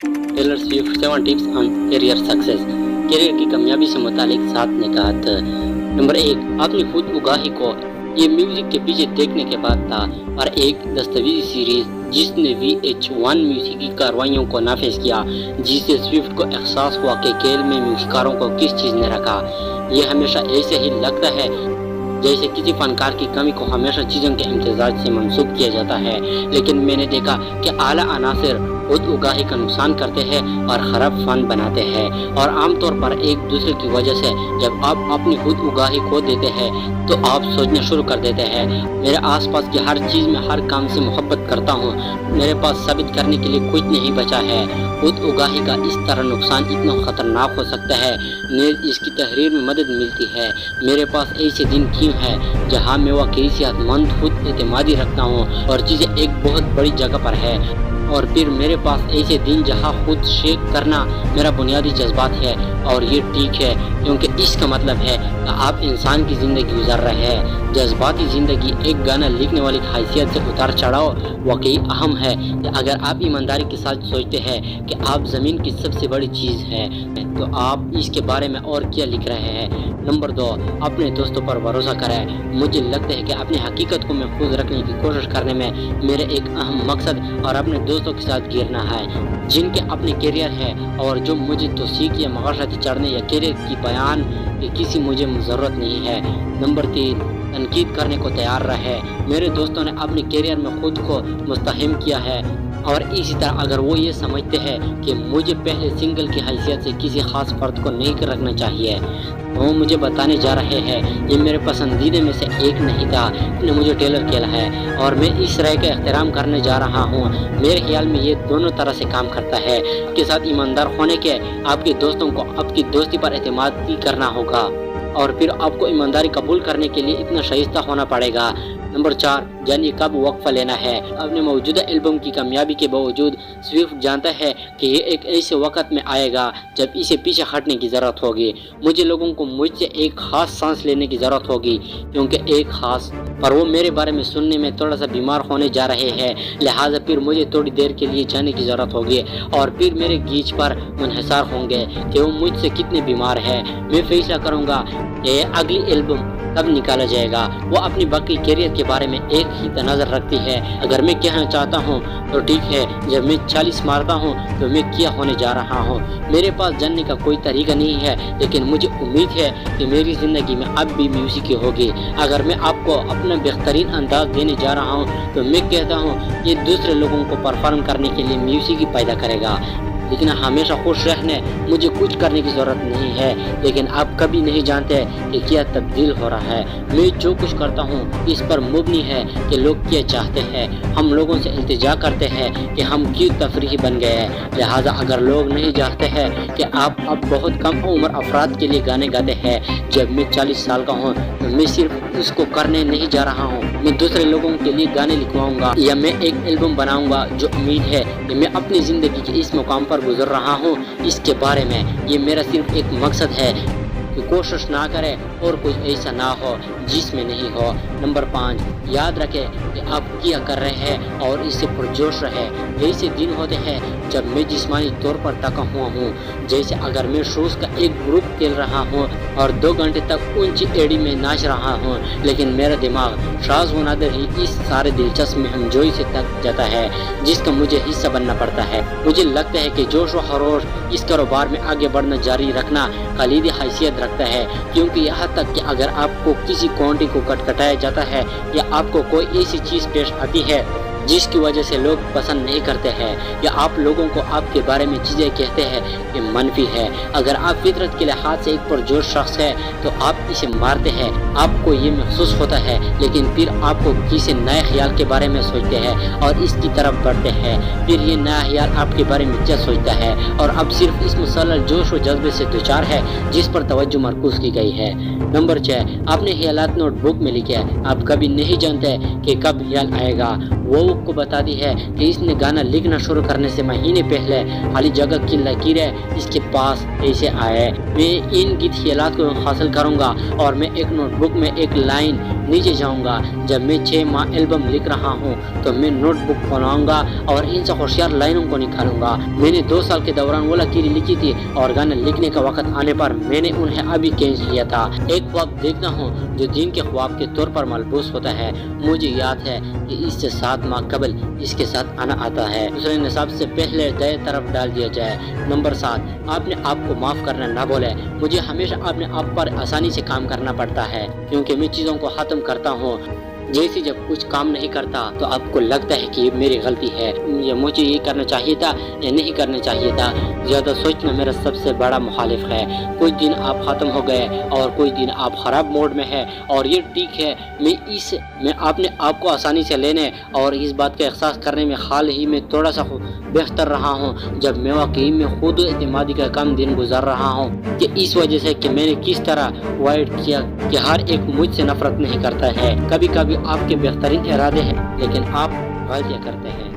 Taylor Swift 7 tips on career success. Career की कामयाबी से मुतालिक 7 निकात। नंबर 1, अपनी खुद उगाही को। ये म्यूजिक के पीछे देखने के बाद था, और एक दस्तावेजी सीरीज जिसने VH1 म्यूजिकी कार्रवाइयों को नाफिज किया, जिससे स्विफ्ट को एहसास हुआ कि खेल में म्यूजिकारों को किस चीज़ ने रखा। ये हमेशा ऐसे ही लगता है जैसे किसी फनकार की कमी को हमेशा चीज़ों के इम्तिजाज से मंसूब किया जाता है, लेकिन मैंने देखा कि आला अनासर खुद उगाही का नुकसान करते हैं और ख़राब फन बनाते हैं, और आमतौर पर एक दूसरे की वजह से जब आप अपनी खुद उगाही खो देते हैं तो आप सोचना शुरू कर देते हैं, मेरे आसपास की हर चीज़ में हर काम से मोहब्बत करता हूँ, मेरे पास साबित करने के लिए कुछ नहीं बचा है। खुद उगाही का इस तरह नुकसान इतना ख़तरनाक हो सकता है, नीज इसकी तहरीर में मदद मिलती है। मेरे पास ऐसे दिन क्यों है जहाँ मैं वाकई सेहतमंद खुद एतमादी रखता हूँ और चीज़ें एक बहुत बड़ी जगह पर है, और फिर मेरे पास ऐसे दिन जहाँ खुद शेक करना मेरा बुनियादी जज्बात है, और ये ठीक है क्योंकि इसका मतलब है कि आप इंसान की ज़िंदगी गुजार रहे हैं। जज्बाती ज़िंदगी एक गाना लिखने वाली हैसियत से उतार चढ़ाव वाकई अहम है कि अगर आप ईमानदारी के साथ सोचते हैं कि आप ज़मीन की सबसे बड़ी चीज़ है तो आप इसके बारे में और क्या लिख रहे हैं। नंबर 2, अपने दोस्तों पर भरोसा करें। मुझे लगता है कि अपनी हकीकत को महफूज रखने की कोशिश करने में मेरे एक अहम मकसद और अपने दोस्तों के साथ गिरना है जिनके अपने करियर है और जो मुझे तौसीक या मगाशती चढ़ने या करियर की बयान की किसी मुझे ज़रूरत नहीं है। नंबर 3, तनकीद करने को तैयार रहे। मेरे दोस्तों ने अपने करियर में खुद को मुस्तहम किया है, और इसी तरह अगर वो ये समझते हैं कि मुझे पहले सिंगल की हैसियत से किसी ख़ास फ़र्द को नहीं रखना चाहिए, वो मुझे बताने जा रहे हैं ये मेरे पसंदीदे में से एक नहीं था, ने मुझे टेलर खेला है और मैं इस राय का एहतराम करने जा रहा हूँ। मेरे ख्याल में ये दोनों तरह से काम करता है। आपके साथ ईमानदार होने के आपके दोस्तों को आपकी दोस्ती पर एतमाद करना होगा, और फिर आपको ईमानदारी कबूल करने के लिए इतना शाइस्ता होना पड़ेगा। नंबर 4, जानिए कब वक्फा लेना है। अपने मौजूदा एल्बम की कामयाबी के बावजूद स्विफ्ट जानता है कि ये एक ऐसे वक्त में आएगा जब इसे पीछे हटने की ज़रूरत होगी। मुझे लोगों को मुझसे एक ख़ास सांस लेने की ज़रूरत होगी, क्योंकि एक ख़ास पर वो मेरे बारे में सुनने में थोड़ा सा बीमार होने जा रहे हैं, लिहाजा फिर मुझे थोड़ी देर के लिए जाने की ज़रूरत होगी, और फिर मेरे गीच पर मुनहसार होंगे कि वो मुझसे कितने बीमार हैं। मैं फैसला करूँगा कि अगली एल्बम कब निकाला जाएगा। वो अपनी बाकी करियर के बारे में एक ही नज़र रखती है। अगर मैं कहना चाहता हूँ तो ठीक है, जब मैं 40 मारता हूँ तो मैं क्या होने जा रहा हूँ। मेरे पास जानने का कोई तरीका नहीं है, लेकिन मुझे उम्मीद है कि मेरी ज़िंदगी में अब भी म्यूज़िक होगी। अगर मैं आपको अपना बेहतरीन अंदाज देने जा रहा हूँ तो मैं कहता हूँ ये दूसरे लोगों को परफॉर्म करने के लिए म्यूज़िक ही पैदा करेगा, लेकिन हमेशा खुश रहने मुझे कुछ करने की ज़रूरत नहीं है। लेकिन आप कभी नहीं जानते कि क्या तब्दील हो रहा है। मैं जो कुछ करता हूँ इस पर मुबनी है कि लोग क्या चाहते हैं। हम लोगों से इल्तिजा करते हैं कि हम क्यों तफरीही बन गए हैं, लिहाजा अगर लोग नहीं चाहते हैं कि आप अब बहुत कम उम्र अफराद के लिए गाने गाते हैं, जब मैं 40 साल का हूँ तो मैं सिर्फ इसको करने नहीं जा रहा हूँ। मैं दूसरे लोगों के लिए गाने लिखवाऊँगा या मैं एक एल्बम बनाऊँगा जो उम्मीद है कि मैं अपनी ज़िंदगी के इस मुकाम पर गुजर रहा हूँ इसके बारे में। ये मेरा सिर्फ एक मकसद है कि कोशिश ना करें और कुछ ऐसा ना हो जिसमें नहीं हो। नंबर 5, याद रखें कि आप क्या कर रहे हैं और इससे पुरजोश रहे। ऐसे दिन होते हैं जब मैं जिस्मानी तौर पर थका हुआ हूँ, जैसे अगर मैं शूज़ का एक ग्रुप खेल रहा हूँ और 2 घंटे तक ऊंची एड़ी में नाच रहा हूँ, लेकिन मेरा दिमाग शाज़ व नादिर ही इस सारे दिलचस्प महमजोई से थक जाता है जिसका मुझे हिस्सा बनना पड़ता है। मुझे लगता है कि जोश व खरोश इस कारोबार में आगे बढ़ना जारी रखना कलीदी हैसियत रखता है, क्योंकि यहाँ तक कि अगर आपको किसी क्वांटी को कटकटाया जाता है या आपको कोई ऐसी चीज़ पेश आती है जिसकी वजह से लोग पसंद नहीं करते हैं, या आप लोगों को आपके बारे में चीज़ें कहते हैं कि मनफी है, अगर आप फितरत के लिहाज से एक पुरजोश शख्स है तो आप इसे मारते हैं। आपको ये महसूस होता है, लेकिन फिर आपको किसी नए ख्याल के बारे में सोचते हैं और इसकी तरफ बढ़ते हैं। फिर ये नया ख्याल आपके बारे में क्या सोचता है और अब सिर्फ इस मुसलसल जोश व जज्बे से दुचार है जिस पर तवज्जो मरकूज की गई है। नंबर 6, अपने ख्यालात नोटबुक में लिखे। आप कभी नहीं जानते कि कब ख्याल आएगा। वो को बताती है कि इसने गाना लिखना शुरू करने से महीने पहले खाली जगह की लकीरें इसके पास कैसे आए। मैं इन गीत ख्यालात को हासिल करूंगा और मैं एक नोटबुक में एक लाइन नीचे जाऊंगा। जब मैं 6 माह एल्बम लिख रहा हूँ तो मैं नोटबुक बनाऊंगा और इनसे होशियार लाइनों को निकालूंगा। मैंने 2 साल के दौरान वो लकीरें लिखी थी और गाने लिखने का वक्त आने पर मैंने उन्हें अभी खींच लिया था। एक ख्वाब देखता हूँ जो दिन के ख्वाब के तौर पर मलबूस होता है। मुझे याद है कि इससे 7 माह कबल इसके साथ आना आता है। दूसरे ने सबसे पहले दाएं तरफ डाल दिया जाए। नंबर 7, अपने आप को माफ करना ना भूलें। मुझे हमेशा अपने आप पर आसानी से काम करना पड़ता है क्योंकि मैं चीज़ों को ख़त्म करता हूँ। जैसे जब कुछ काम नहीं करता तो आपको लगता है कि ये मेरी गलती है, या मुझे ये करना चाहिए था या नहीं करना चाहिए था। ज़्यादा सोचना मेरा सबसे बड़ा मुखालिफ है। कुछ दिन आप ख़त्म हो गए और कुछ दिन आप ख़राब मोड में है और ये ठीक है। मैं अपने आप को आसानी से लेने और इस बात का एहसास करने में हाल ही में थोड़ा सा बेहतर रहा हूँ जब मैं वाकई में खुद एतमादी का कम दिन गुजार रहा हूँ कि इस वजह से कि मैंने किस तरह अवॉइड किया कि हर एक मुझसे नफरत नहीं करता है। कभी कभी आपके बेहतरीन इरादे हैं लेकिन आप गलतियाँ करते हैं।